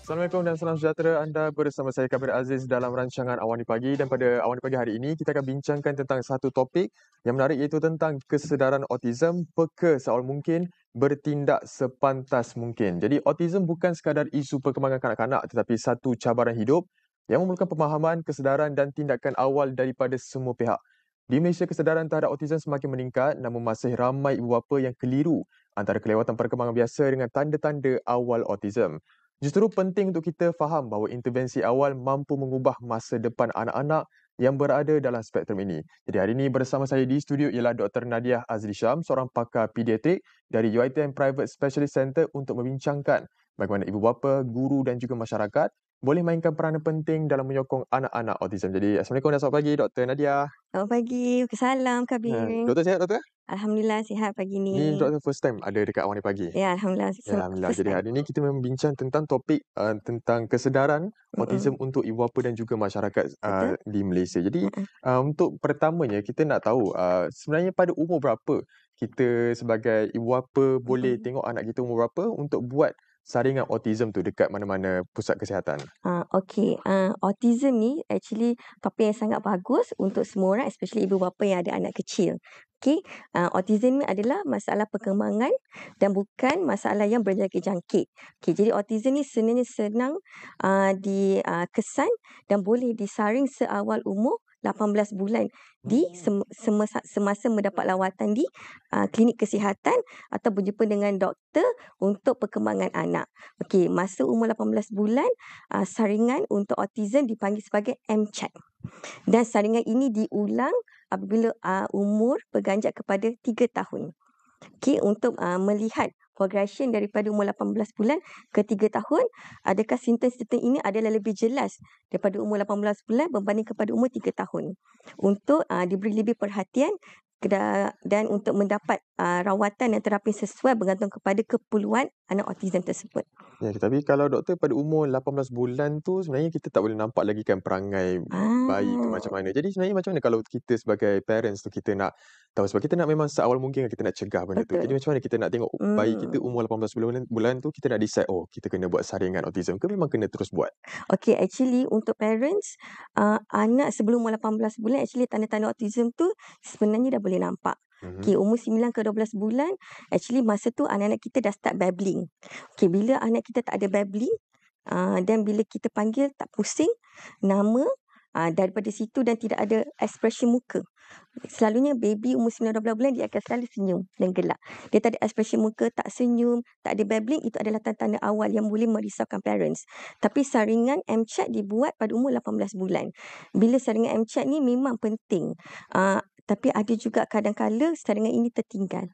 Assalamualaikum dan salam sejahtera. Anda bersama saya Kabir Aziz dalam rancangan Awani Pagi, dan pada Awani Pagi hari ini kita akan bincangkan tentang satu topik yang menarik, iaitu tentang kesedaran autism. Peka seawal mungkin, bertindak sepantas mungkin. Jadi autism bukan sekadar isu perkembangan kanak-kanak, tetapi satu cabaran hidup yang memerlukan pemahaman, kesedaran dan tindakan awal daripada semua pihak. Di Malaysia, kesedaran terhadap autism semakin meningkat, namun masih ramai ibu bapa yang keliru antara kelewatan perkembangan biasa dengan tanda-tanda awal autism. Justru penting untuk kita faham bahawa intervensi awal mampu mengubah masa depan anak-anak yang berada dalam spektrum ini. Jadi hari ini bersama saya di studio ialah Dr. Nadiah Azri Syam, seorang pakar pediatrik dari UiTM Private Specialist Center, untuk membincangkan bagaimana ibu bapa, guru dan juga masyarakat boleh mainkan peranan penting dalam menyokong anak-anak autism. Jadi Assalamualaikum dan selamat pagi Dr. Nadiah. Selamat pagi. Salam Kabir. Doktor sihat Doktor? Alhamdulillah sihat pagi Ni ni. Doktor first time ada dekat Awani Pagi. Ya, Alhamdulillah. Ya, Alhamdulillah. First Jadi time. hari ini kita membincang tentang topik tentang kesedaran autism untuk ibu bapa dan juga masyarakat Betul. di Malaysia. Jadi Mm-mm. untuk pertamanya kita nak tahu sebenarnya pada umur berapa kita sebagai ibu bapa boleh tengok anak kita umur berapa untuk buat saringan autism tu dekat mana-mana pusat kesihatan. Okey. Autism ni actually topik yang sangat bagus untuk semua orang, especially ibu bapa yang ada anak kecil. Okey. Autism ni adalah masalah perkembangan dan bukan masalah yang berjangkit-jangkit. Okey, jadi autism ni sebenarnya senang dikesan dan boleh disaring seawal umur 18 bulan di semasa mendapat lawatan di klinik kesihatan atau berjumpa dengan doktor untuk perkembangan anak. Okey, masa umur 18 bulan saringan untuk autism dipanggil sebagai MCHAT. Dan saringan ini diulang apabila umur berganjak kepada 3 tahun. Okey, untuk melihat progression daripada umur 18 bulan ke 3 tahun, adakah simptom-simptom ini adalah lebih jelas daripada umur 18 bulan berbanding kepada umur 3 tahun. Untuk diberi lebih perhatian dan untuk mendapat rawatan dan terapi sesuai bergantung kepada keperluan anak autism tersebut. Ya, tapi kalau doktor pada umur 18 bulan tu sebenarnya kita tak boleh nampak lagi kan perangai bayi tu macam mana. Jadi sebenarnya macam mana kalau kita sebagai parents tu kita nak tahu, sebab kita nak memang seawal mungkin kita nak cegah benda tu. Betul. Jadi macam mana kita nak tengok bayi kita umur 18 bulan tu kita nak decide kita kena buat saringan autism ke memang kena terus buat? Okey, actually untuk parents, anak sebelum umur 18 bulan actually tanda-tanda autism tu sebenarnya dah boleh nampak. Okey, umur 9 ke 12 bulan, actually masa tu anak-anak kita dah start babbling. Okey, bila anak kita tak ada babbling, dan bila kita panggil tak pusing nama, daripada situ dan tidak ada expression muka. Selalunya baby umur 9-12 bulan dia akan selalu senyum dan gelak. Dia tak ada expression muka, tak senyum, tak ada babbling, itu adalah tanda-tanda awal yang boleh merisaukan parents. Tapi saringan MCHAT dibuat pada umur 18 bulan. Bila saringan MCHAT ni memang penting. Tapi ada juga kadang-kala saringan ini tertinggal.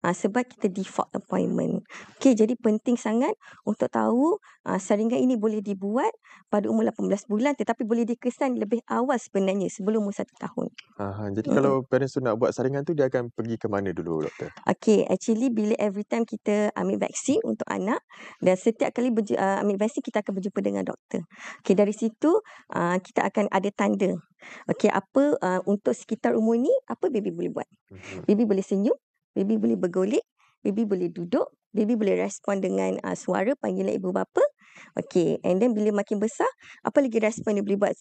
Sebab kita default appointment. Okey, jadi penting sangat untuk tahu saringan ini boleh dibuat pada umur 18 bulan tetapi boleh dikesan lebih awal sebenarnya sebelum umur 1 tahun. Jadi kalau parents tu nak buat saringan tu dia akan pergi ke mana dulu doktor? Okey, actually bila every time kita ambil vaksin untuk anak dan setiap kali ambil vaksin kita akan berjumpa dengan doktor. Okey, dari situ kita akan ada tanda. Okey, apa untuk sekitar umur ni apa baby boleh buat? Baby boleh senyum, baby boleh bergolek, baby boleh duduk, baby boleh respon dengan suara panggilan ibu bapa. Okey, and then bila makin besar, apa lagi respon dia boleh buat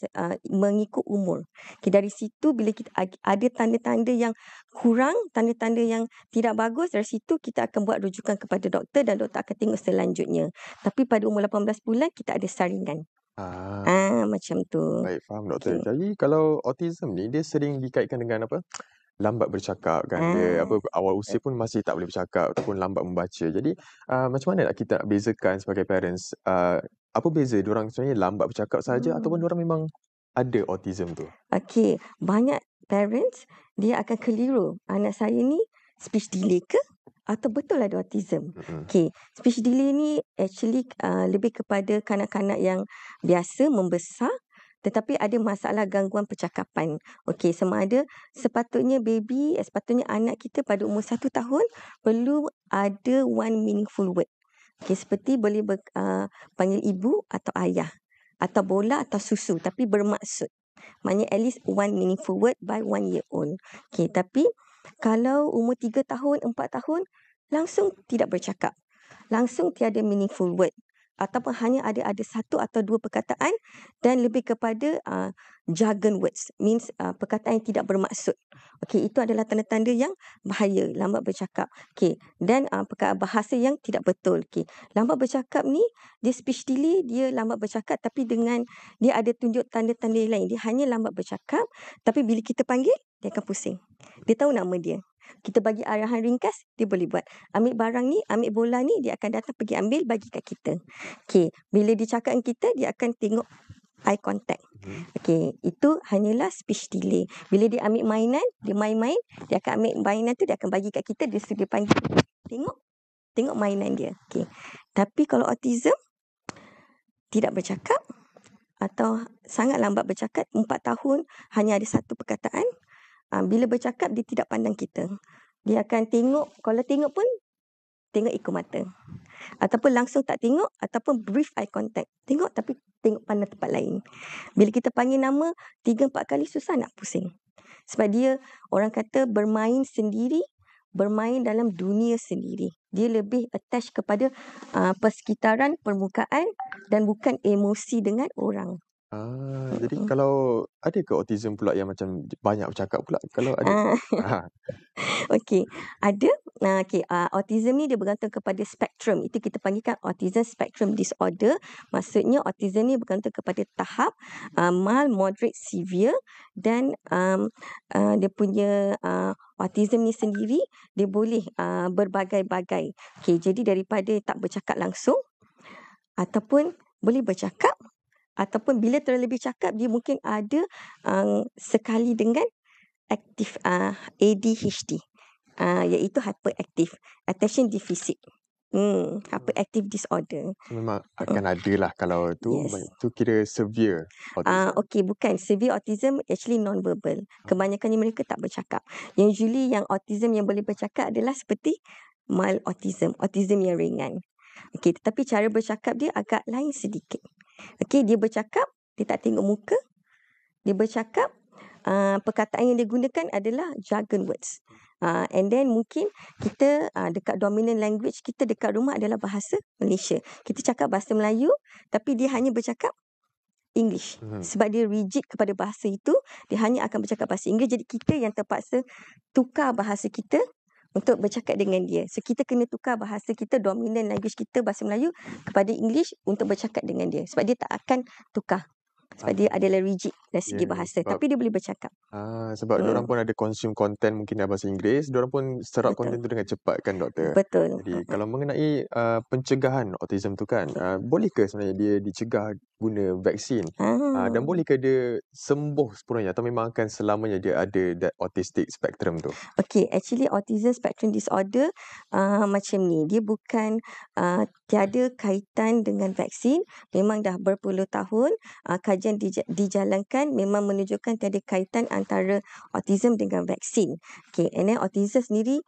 mengikut umur. Okey, dari situ bila kita ada tanda-tanda yang kurang, tanda-tanda yang tidak bagus, dari situ kita akan buat rujukan kepada doktor dan doktor akan tengok selanjutnya. Tapi pada umur 18 bulan kita ada saringan. Macam tu. Baik, faham doktor. Okey. Jadi kalau autism ni dia sering dikaitkan dengan apa? Lambat bercakap kan. Dia awal usia pun masih tak boleh bercakap ataupun lambat membaca. Jadi macam mana nak kita nak bezakan sebagai parents? Apa beza diorang sebenarnya lambat bercakap saja ataupun diorang memang ada autism tu? Okey, banyak parents dia akan keliru. Anak saya ni speech delay ke atau betul ada autism? Okey, speech delay ni actually lebih kepada kanak-kanak yang biasa membesar tetapi ada masalah gangguan percakapan. Okey, sama ada sepatutnya anak kita pada umur 1 tahun perlu ada one meaningful word. Okey, seperti boleh panggil ibu atau ayah atau bola atau susu tapi bermaksud. Maknanya at least one meaningful word by 1 year old. Okey, tapi kalau umur 3 tahun, 4 tahun langsung tidak bercakap. Langsung tiada meaningful word. ataupun hanya ada satu atau dua perkataan dan lebih kepada jargon words, means perkataan yang tidak bermaksud. Okey, itu adalah tanda-tanda yang bahaya, lambat bercakap. Okey, dan bahasa yang tidak betul. Okey, lambat bercakap ni dia speech delay, dia lambat bercakap tapi dengan dia ada tunjuk tanda-tanda lain. Dia hanya lambat bercakap tapi bila kita panggil dia akan pusing. Dia tahu nama dia. Kita bagi arahan ringkas, dia boleh buat. Ambil barang ni, ambil bola ni, dia akan datang pergi ambil, bagi kat kita. Okey, bila dia cakap dengan kita, dia akan tengok eye contact. Okey, itu hanyalah speech delay. Bila dia ambil mainan, dia main-main, dia akan ambil mainan tu, dia akan bagi kat kita, dia panggil, tengok mainan dia. Okey. Tapi kalau autism, tidak bercakap atau sangat lambat bercakap, 4 tahun hanya ada satu perkataan. Bila bercakap, dia tidak pandang kita. Dia akan tengok, kalau tengok pun, tengok ikut mata. Ataupun langsung tak tengok, ataupun brief eye contact. Tengok tapi tengok pandang tempat lain. Bila kita panggil nama 3-4 kali, susah nak pusing. Sebab dia, orang kata bermain sendiri, bermain dalam dunia sendiri. Dia lebih attach kepada persekitaran, permukaan dan bukan emosi dengan orang. Jadi kalau ada ke autism pula yang macam banyak bercakap pula? Kalau ada. Okey, ada. Autism ni dia bergantung kepada spektrum. Itu kita panggilkan autism spectrum disorder. Maksudnya autism ni bergantung kepada tahap mild, moderate, severe dan dia punya autism ni sendiri dia boleh berbagai-bagai. Okey, jadi daripada tak bercakap langsung ataupun boleh bercakap ataupun bila terlebih cakap dia mungkin ada sekali dengan aktif ADHD, iaitu hyperactive attention deficit, hyperactive disorder. Memang akan ada lah kalau tu. Yes. Tu kira severe autism. Okey, bukan severe autism, actually non-verbal. Kebanyakannya mereka tak bercakap. Usually yang autism yang boleh bercakap adalah seperti mild autism, autism yang ringan. Okey, tetapi cara bercakap dia agak lain sedikit. Okey, dia bercakap, dia tak tengok muka. Dia bercakap, perkataan yang dia gunakan adalah jargon words. And then mungkin kita dekat dominant language kita dekat rumah adalah bahasa Malaysia. Kita cakap bahasa Melayu tapi dia hanya bercakap English. Sebab dia rigid kepada bahasa itu, dia hanya akan bercakap bahasa Inggeris. Jadi kita yang terpaksa tukar bahasa kita untuk bercakap dengan dia. So kita kena tukar bahasa kita, dominant language kita bahasa Melayu kepada English untuk bercakap dengan dia. Sebab dia tak akan tukar. Sebab dia adalah rigid dari segi bahasa. Tapi dia boleh bercakap. Sebab diorang pun ada consume content mungkin dalam bahasa Inggeris. Diorang pun serap content tu dengan cepat kan, doktor? Betul. Jadi kalau mengenai pencegahan autism tu kan, boleh ke sebenarnya dia dicegah guna vaksin? Dan boleh ke dia sembuh sepenuhnya atau memang akan selamanya dia ada that autistic spectrum tu? Okay, actually autism spectrum disorder macam ni. Dia bukan tiada kaitan dengan vaksin. Memang dah berpuluh tahun kajian dijalankan memang menunjukkan tiada kaitan antara autism dengan vaksin. Okay, and then autism sendiri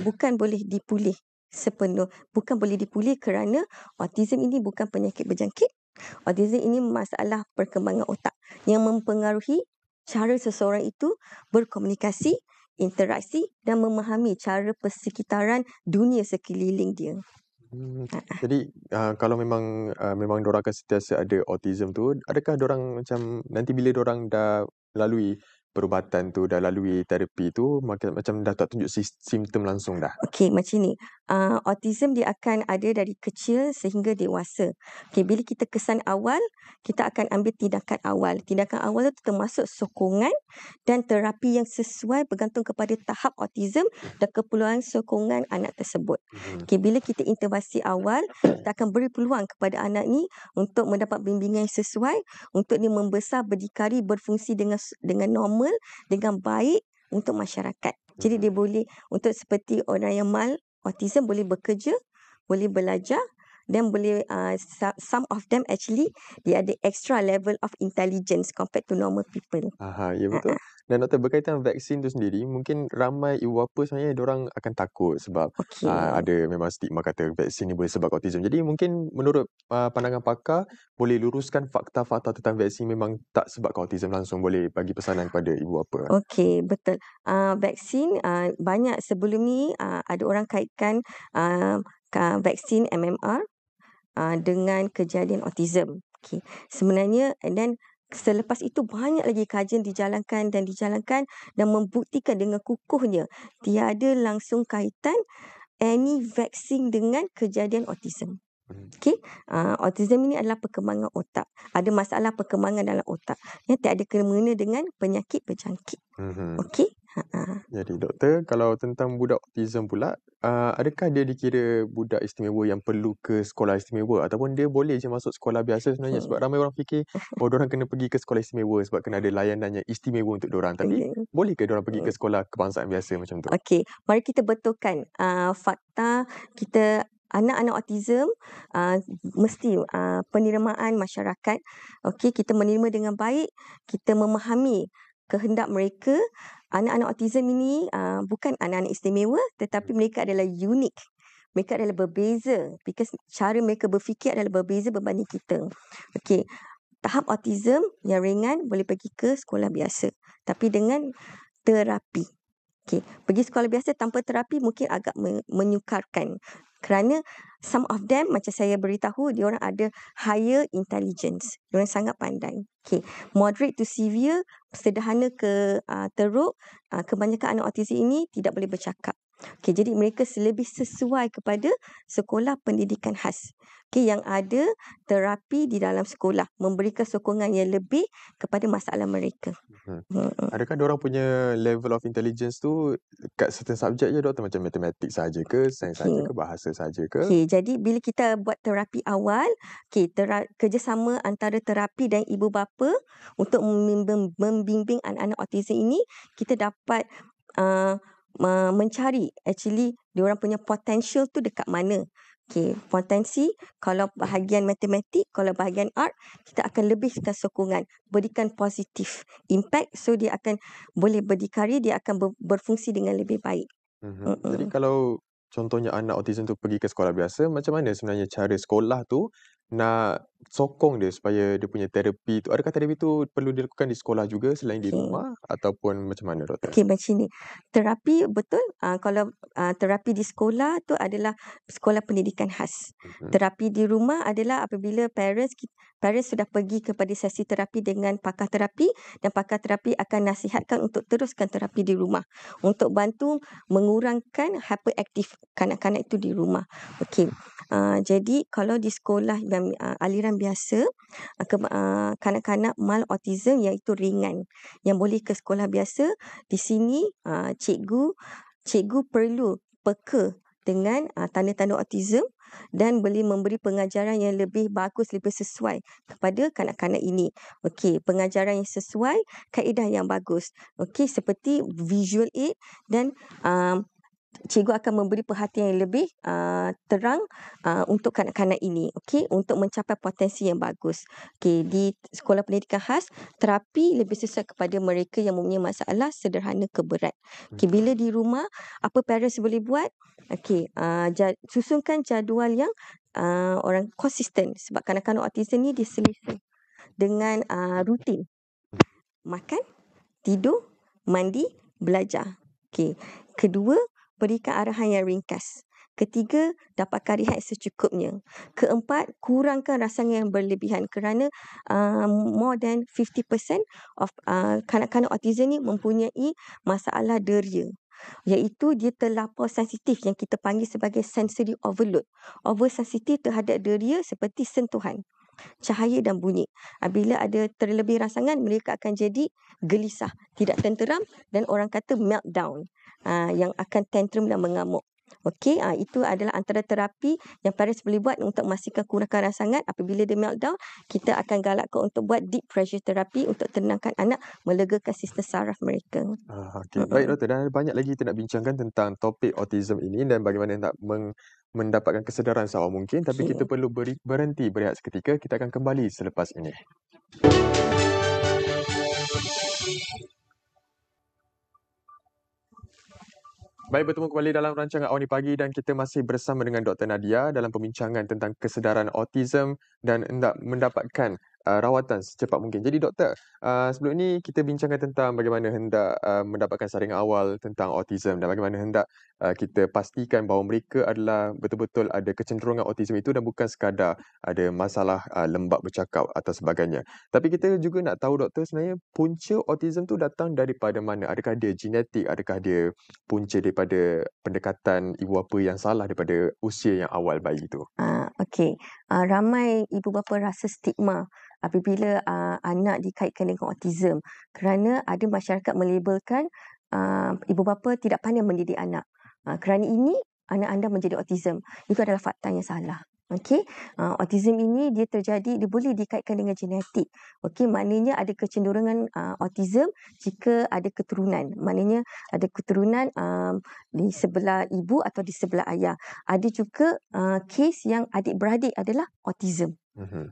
bukan boleh dipulih sepenuh. Bukan boleh dipulih kerana autism ini bukan penyakit berjangkit. Autism ini masalah perkembangan otak yang mempengaruhi cara seseorang itu berkomunikasi, interaksi dan memahami cara persekitaran dunia sekeliling dia. Jadi kalau memang diorang akan sentiasa ada autism tu, adakah diorang macam nanti bila diorang dah lalui perubatan tu, dah lalui terapi tu, macam dah tak tunjuk simptom langsung dah? Okey, macam ni. Autism dia akan ada dari kecil sehingga dewasa. Okey, bila kita kesan awal, kita akan ambil tindakan awal. Tindakan awal itu termasuk sokongan dan terapi yang sesuai bergantung kepada tahap autism dan keperluan sokongan anak tersebut. Okey, bila kita intervensi awal, kita akan beri peluang kepada anak ni untuk mendapat bimbingan yang sesuai untuk dia membesar, berdikari, berfungsi dengan normal, dengan baik untuk masyarakat. Jadi dia boleh untuk seperti orang yang mild autism boleh bekerja, boleh belajar dan boleh some of them actually dia ada extra level of intelligence compared to normal people. Ya betul. Dan doktor, berkaitan vaksin tu sendiri, mungkin ramai ibu bapa sebenarnya diorang akan takut sebab ada memang stigma kata vaksin ni boleh sebab autism. Jadi mungkin menurut pandangan pakar, boleh luruskan fakta-fakta tentang vaksin memang tak sebab autism langsung, boleh bagi pesanan kepada ibu bapa. Okey, betul. Vaksin banyak sebelum ni ada orang kaitkan vaksin MMR dengan kejadian autism. Okay. Sebenarnya, and then selepas itu banyak lagi kajian dijalankan dan membuktikan dengan kukuhnya tiada langsung kaitan any vaksin dengan kejadian autism. Okey, autism ini adalah perkembangan otak. Ada masalah perkembangan dalam otak yang tiada kena-mengena dengan penyakit berjangkit. Okey. Jadi doktor, kalau tentang budak autism pula, adakah dia dikira budak istimewa yang perlu ke sekolah istimewa ataupun dia boleh je masuk sekolah biasa sebenarnya? Sebab ramai orang fikir, diorang kena pergi ke sekolah istimewa sebab kena ada layanan yang istimewa untuk diorang. Tapi boleh ke diorang pergi ke sekolah kebangsaan biasa macam tu? Okey, mari kita betulkan fakta kita anak-anak autism mesti penerimaan masyarakat. Okey, kita menerima dengan baik, kita memahami kehendak mereka. Anak-anak autism ini bukan anak-anak istimewa tetapi mereka adalah unik. Mereka adalah berbeza because cara mereka berfikir adalah berbeza berbanding kita. Okey, tahap autism yang ringan boleh pergi ke sekolah biasa tapi dengan terapi. Okey, pergi sekolah biasa tanpa terapi mungkin agak menyukarkan kerana some of them macam saya beritahu diorang ada higher intelligence. Diorang sangat pandai. Okey, moderate to severe, sederhana ke teruk, kebanyakan anak autism ini tidak boleh bercakap. Okey, jadi mereka lebih sesuai kepada sekolah pendidikan khas. Okey, yang ada terapi di dalam sekolah memberikan sokongan yang lebih kepada masalah mereka. Adakah diorang punya level of intelligence tu kat certain subjek je doktor, macam matematik saja ke, sains saja ke, bahasa saja ke? Okey, jadi bila kita buat terapi awal, okey, kerjasama antara terapi dan ibu bapa untuk membimbing anak-anak autism ini, kita dapat mencari actually diorang punya potential tu dekat mana. Okey, potensi kalau bahagian matematik, kalau bahagian art, kita akan lebihkan sokongan, berikan positif impact so dia akan boleh berdikari, dia akan berfungsi dengan lebih baik. Jadi kalau contohnya anak autism tu pergi ke sekolah biasa, macam mana sebenarnya cara sekolah tu nak sokong dia supaya dia punya terapi tu, adakah terapi tu perlu dilakukan di sekolah juga selain di rumah ataupun macam mana doktor? Okey, macam ni. Terapi betul, kalau terapi di sekolah tu adalah sekolah pendidikan khas. Terapi di rumah adalah apabila parents sudah pergi kepada sesi terapi dengan pakar terapi dan pakar terapi akan nasihatkan untuk teruskan terapi di rumah untuk bantu mengurangkan hyperaktif kanak-kanak itu di rumah. Okey. Jadi kalau di sekolah yang aliran biasa, kanak-kanak mild autism iaitu ringan yang boleh ke sekolah biasa, di sini cikgu perlu peka dengan tanda-tanda autism dan boleh memberi pengajaran yang lebih bagus, lebih sesuai kepada kanak-kanak ini. Okey, pengajaran yang sesuai, kaedah yang bagus. Okey, seperti visual aid dan cikgu akan memberi perhatian yang lebih terang untuk kanak-kanak ini, okey, untuk mencapai potensi yang bagus. Okey, di sekolah pendidikan khas, terapi lebih sesuai kepada mereka yang mempunyai masalah sederhana ke berat. Okey, bila di rumah, apa parents boleh buat? Okey, susunkan jadual yang orang konsisten sebab kanak-kanak autism ni dia selesa dengan rutin. Makan, tidur, mandi, belajar. Okey. Kedua, berikan arahan yang ringkas. Ketiga, dapatkan rehat secukupnya. Keempat, kurangkan rasanya yang berlebihan kerana more than 50% of kanak-kanak autism ni mempunyai masalah deria, iaitu dia terlapar sensitif yang kita panggil sebagai sensory overload. Oversensitif terhadap deria seperti sentuhan, cahaya dan bunyi. Bila ada terlebih rangsangan, mereka akan jadi gelisah, tidak tenteram dan orang kata meltdown, yang akan tantrum dan mengamuk. Okey, itu adalah antara terapi yang parents boleh buat untuk memastikan kurangkan rangsangan. Apabila dia meltdown, kita akan galakkan untuk buat deep pressure therapy untuk tenangkan anak, melegakan sistem saraf mereka. Okey, baik doktor, dan banyak lagi kita nak bincangkan tentang topik autism ini dan bagaimana nak mendapatkan kesedaran seawal mungkin, tapi kita perlu berhenti berehat seketika. Kita akan kembali selepas ini. Baik, bertemu kembali dalam rancangan Awani Pagi dan kita masih bersama dengan Dr. Nadia dalam pembincangan tentang kesedaran autism dan hendak mendapatkan rawatan secepat mungkin. Jadi doktor, sebelum ni kita bincangkan tentang bagaimana hendak mendapatkan saringan awal tentang autism dan bagaimana hendak kita pastikan bahawa mereka adalah betul-betul ada kecenderungan autism itu dan bukan sekadar ada masalah lembab bercakap atau sebagainya. Tapi kita juga nak tahu doktor, sebenarnya punca autism tu datang daripada mana? Adakah dia genetik? Adakah dia punca daripada pendekatan ibu bapa yang salah daripada usia yang awal bayi tu? Okey. Ramai ibu bapa rasa stigma apabila anak dikaitkan dengan autism, kerana ada masyarakat melabelkan ibu bapa tidak pandai mendidik anak. Kerana ini anak anda menjadi autism. Itu adalah fakta yang salah. Okey, autism ini dia boleh dikaitkan dengan genetik. Okey, maknanya ada kecenderungan autism jika ada keturunan. Maknanya ada keturunan di sebelah ibu atau di sebelah ayah. Ada juga kes yang adik-beradik adalah autism.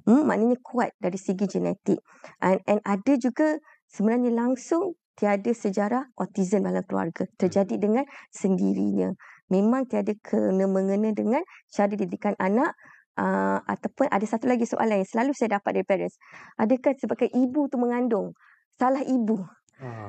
Maknanya kuat dari segi genetik. And ada juga sebenarnya langsung tiada sejarah autism dalam keluarga. Terjadi dengan sendirinya. Memang tiada kena-mengena dengan cara didikan anak. Ataupun ada satu lagi soalan yang selalu saya dapat dari parents. Adakah sebabkan ibu tu mengandung? Salah ibu.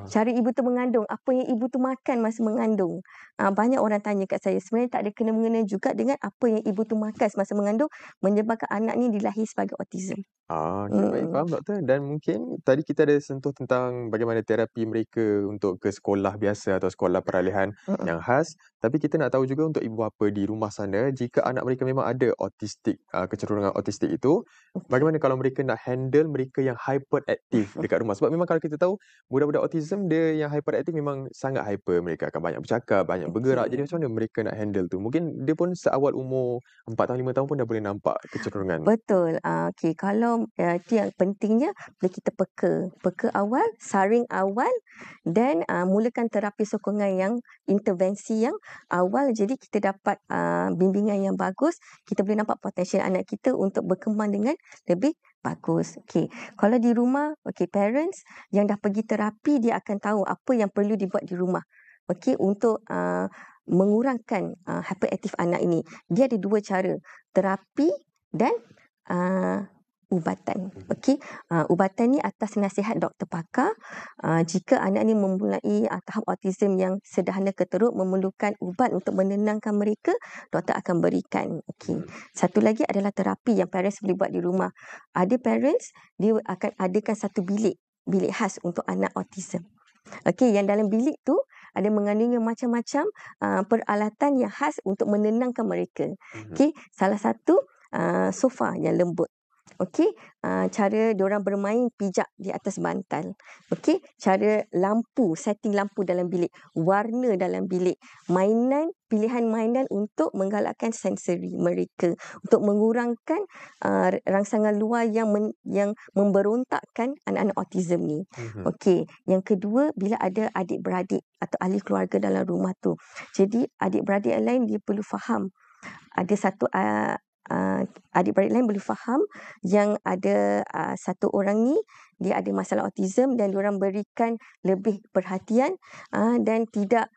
Cara ibu tu mengandung, apa yang ibu tu makan masa mengandung. Banyak orang tanya kat saya, sebenarnya tak ada kena-mengena juga dengan apa yang ibu tu makan semasa mengandung menyebabkan anak ni dilahir sebagai autism. Okey, baik, faham doktor. Dan mungkin tadi kita ada sentuh tentang bagaimana terapi mereka untuk ke sekolah biasa atau sekolah peralihan yang khas. Tapi kita nak tahu juga untuk ibu bapa di rumah sana, jika anak mereka memang ada autistik, kecenderungan autistik itu, bagaimana kalau mereka nak handle mereka yang hyperaktif dekat rumah? Sebab memang kalau kita tahu, budak-budak autism dia yang hyperaktif memang sangat hyper. Mereka akan banyak bercakap, banyak bergerak. Jadi macam mana mereka nak handle tu? Mungkin dia pun seawal umur 4 tahun, 5 tahun pun dah boleh nampak kecenderungan. Betul. Okey, kalau itu yang pentingnya bila kita peka awal, saring awal dan mulakan terapi sokongan yang intervensi yang awal, jadi kita dapat bimbingan yang bagus, kita boleh nampak potensi anak kita untuk berkembang dengan lebih bagus. Okey, kalau di rumah, parents yang dah pergi terapi dia akan tahu apa yang perlu dibuat di rumah. Okey, untuk mengurangkan hyperaktif anak ini. Dia ada dua cara, terapi dan ubatan. Okey, ubatan ni atas nasihat doktor pakar. Jika anak ni memulai tahap autism yang sederhana ke teruk, memerlukan ubat untuk menenangkan mereka, doktor akan berikan. Okey. Satu lagi adalah terapi yang parents boleh buat di rumah. Ada parents dia akan adakan satu bilik khas untuk anak autism. Okey, yang dalam bilik tu ada mengandungi macam-macam peralatan yang khas untuk menenangkan mereka. Okey, salah satu sofa yang lembut. Okey, cara diorang bermain pijak di atas bantal. Okey, cara lampu, setting lampu dalam bilik, warna dalam bilik, pilihan mainan untuk menggalakkan sensori mereka, untuk mengurangkan rangsangan luar yang memberontakkan anak-anak autism ni. Okey, yang kedua, bila ada adik-beradik atau ahli keluarga dalam rumah tu. Jadi adik-beradik lain dia perlu faham. Ada satu adik-beradik lain boleh faham yang ada satu orang ni dia ada masalah autism dan diorang berikan lebih perhatian dan tidak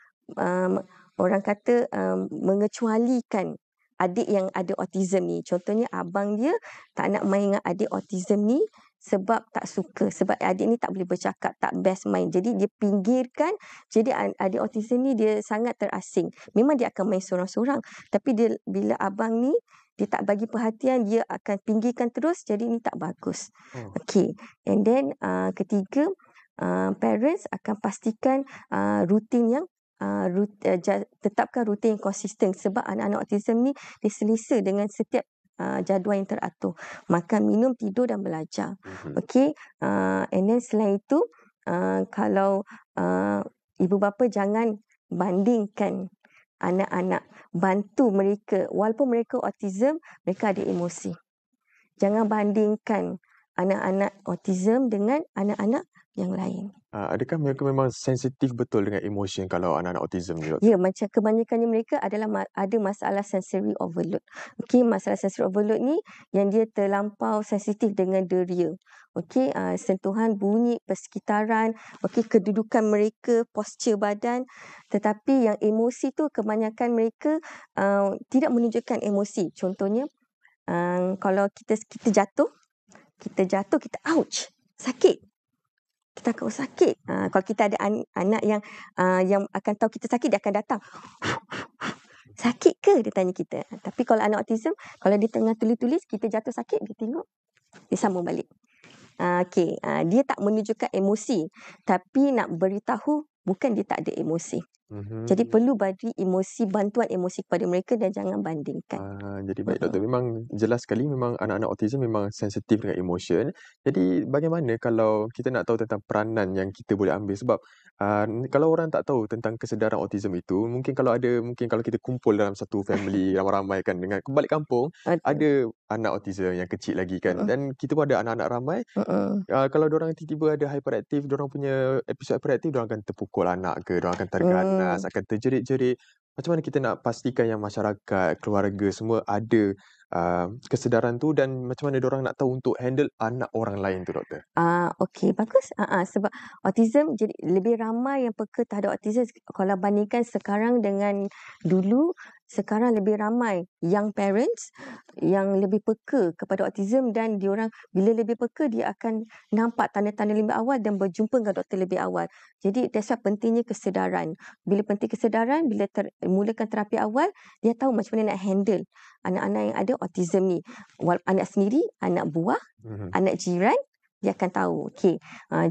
orang kata mengecualikan adik yang ada autism ni. Contohnya abang dia tak nak main dengan adik autism ni sebab tak suka, sebab adik ni tak boleh bercakap, tak best main. Jadi dia pinggirkan. Jadi adik autism ni dia sangat terasing. Memang dia akan main sorang-sorang, tapi dia bila abang ni dia tak bagi perhatian, dia akan pinggirkan terus, jadi ni tak bagus. Okey. And then ketiga, parents akan pastikan rutin yang tetapkan rutin yang konsisten, sebab anak-anak autism ni dia selesa dengan setiap jadual yang teratur. Makan, minum, tidur dan belajar. Okey. And then selain itu, kalau ibu bapa jangan bandingkan anak-anak, bantu mereka. Walaupun mereka autism, mereka ada emosi. Jangan bandingkan anak-anak autism dengan anak-anak yang lain. Adakah mereka memang sensitif betul dengan emosi kalau anak-anak autism ni, doktor? Ya, macam kebanyakannya mereka adalah ada masalah sensory overload. Okey, masalah sensory overload ni yang dia terlampau sensitif dengan deria. Okey, sentuhan bunyi persekitaran, okey, kedudukan mereka, postur badan. Tetapi yang emosi tu kebanyakan mereka tidak menunjukkan emosi. Contohnya, kalau kita jatuh, kita jatuh, kita ouch, sakit. Kita akan sakit. Kalau kita ada anak yang akan tahu kita sakit, dia akan datang. Sakit ke? Dia tanya kita. Tapi kalau anak autism, kalau dia tengah tulis-tulis, kita jatuh sakit, dia tengok, dia sambung balik. Dia tak menunjukkan emosi, tapi nak beritahu bukan dia tak ada emosi. Jadi perlu bagi bantuan emosi kepada mereka dan jangan bandingkan. Jadi baik doktor, memang jelas sekali memang anak-anak autism memang sensitif dengan emotion. Jadi bagaimana kalau kita nak tahu tentang peranan yang kita boleh ambil, sebab kalau orang tak tahu tentang kesedaran autism itu, mungkin kalau kita kumpul dalam satu family ramai-ramai kan, dengan balik kampung ada anak autism yang kecil lagi kan, dan kita pun ada anak-anak ramai. Kalau diorang tiba-tiba ada hyperaktif, diorang punya episod hyperaktif, diorang akan terpukul anak ke, diorang akan terganas, akan terjerit-jerit. Macam mana kita nak pastikan yang masyarakat, keluarga semua ada kesedaran tu, dan macam mana diorang nak tahu untuk handle anak orang lain tu, doktor? Okey, bagus. Sebab autism, jadi lebih ramai yang peka terhadap autism kalau bandingkan sekarang dengan dulu. Sekarang lebih ramai young parents yang lebih peka kepada autism, dan diorang bila lebih peka, dia akan nampak tanda-tanda lebih awal dan berjumpa dengan doktor lebih awal. Jadi that's why pentingnya kesedaran. Bila penting kesedaran, bila mulakan terapi awal, dia tahu macam mana nak handle anak-anak yang ada autism ni. Anak sendiri, anak buah, anak jiran, dia akan tahu.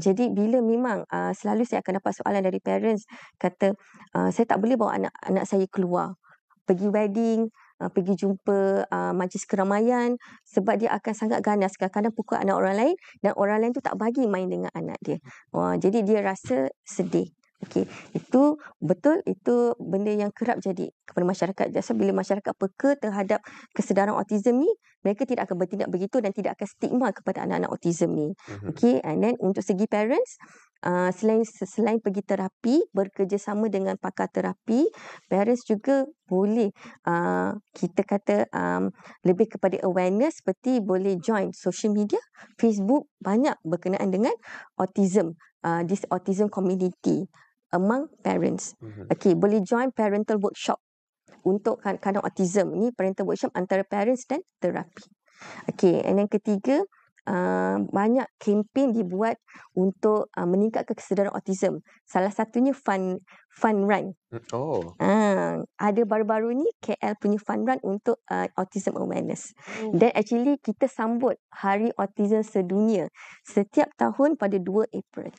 Jadi bila memang selalu saya akan dapat soalan dari parents, kata saya tak boleh bawa anak saya keluar, pergi wedding, pergi jumpa majlis keramaian, sebab dia akan sangat ganas, kadang-kadang pukul anak orang lain, dan orang lain tu tak bagi main dengan anak dia. Jadi dia rasa sedih. Itu betul, itu benda yang kerap jadi kepada masyarakat. Jadi bila masyarakat peka terhadap kesedaran autism ni, mereka tidak akan bertindak begitu dan tidak akan stigma kepada anak-anak autism ni. And then untuk segi parents, selain pergi terapi, bekerjasama dengan pakar terapi, parents juga boleh kita kata lebih kepada awareness, seperti boleh join social media, Facebook banyak berkenaan dengan autism, this autism community among parents. Boleh join parental workshop untuk kadang autism ni, parental workshop antara parents dan terapi. And yang ketiga, banyak kempen dibuat untuk meningkatkan kesedaran autism. Salah satunya fun run. Ada baru-baru ni KL punya fun run untuk autism awareness. Dan actually kita sambut Hari Autism Sedunia setiap tahun pada 2 April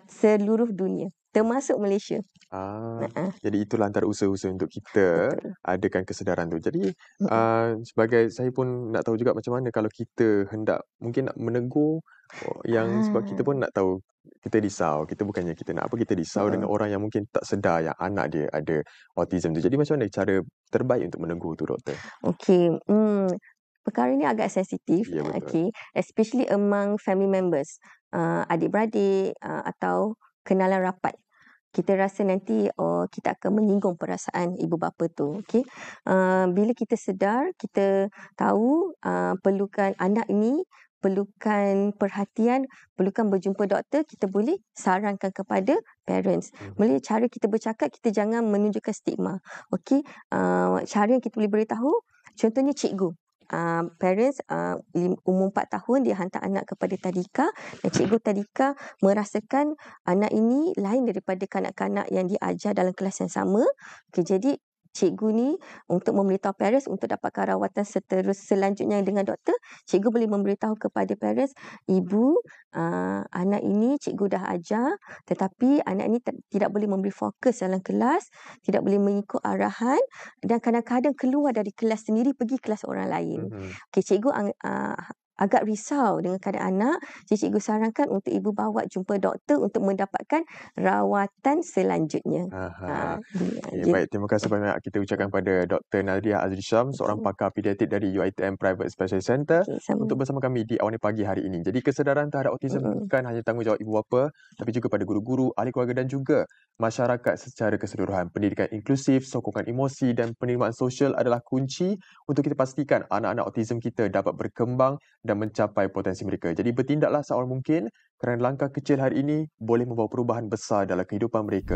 seluruh dunia, termasuk Malaysia. Jadi itulah antara usaha-usaha untuk kita adakan kesedaran tu. Jadi sebagai saya pun nak tahu juga macam mana kalau kita hendak mungkin nak menegur yang sebab kita pun nak tahu, kita risau, kita bukannya kita nak apa, kita risau dengan orang yang mungkin tak sedar yang anak dia ada autism tu. Jadi macam mana cara terbaik untuk menegur tu, doktor? Perkara ni agak sensitif, especially among family members, adik-beradik atau kenalan rapat. Kita rasa nanti kita akan menyinggung perasaan ibu bapa tu. Bila kita sedar, kita tahu perlukan anak ini, perlukan perhatian, perlukan berjumpa doktor, kita boleh sarankan kepada parents. Melalui cara kita bercakap, kita jangan menunjukkan stigma. Cara yang kita boleh beritahu, contohnya cikgu. Parents umur 4 tahun, dia hantar anak kepada tadika, dan cikgu tadika merasakan anak ini lain daripada kanak-kanak yang diajar dalam kelas yang sama. Jadi cikgu ni untuk memberitahu parents untuk dapatkan rawatan selanjutnya dengan doktor, cikgu boleh memberitahu kepada parents, ibu, anak ini cikgu dah ajar, tetapi anak ini tidak boleh memberi fokus dalam kelas, tidak boleh mengikut arahan, dan kadang-kadang keluar dari kelas sendiri pergi kelas orang lain. Cikgu agak risau dengan keadaan anak, jadi cikgu sarankan untuk ibu bawa jumpa doktor untuk mendapatkan rawatan selanjutnya. Baik, terima kasih banyak kita ucapkan pada Dr. Nadria Azri Syam, seorang pakar pediatrik dari UiTM Private Specialist Center, untuk bersama kami di Awani Pagi hari ini. Jadi kesedaran terhadap autism bukan hanya tanggungjawab ibu bapa, tapi juga pada guru-guru, ahli keluarga dan juga masyarakat secara keseluruhan. Pendidikan inklusif, sokongan emosi dan penerimaan sosial adalah kunci untuk kita pastikan anak-anak autism kita dapat berkembang dan mencapai potensi mereka. Jadi bertindaklah seawal mungkin, kerana langkah kecil hari ini boleh membawa perubahan besar dalam kehidupan mereka.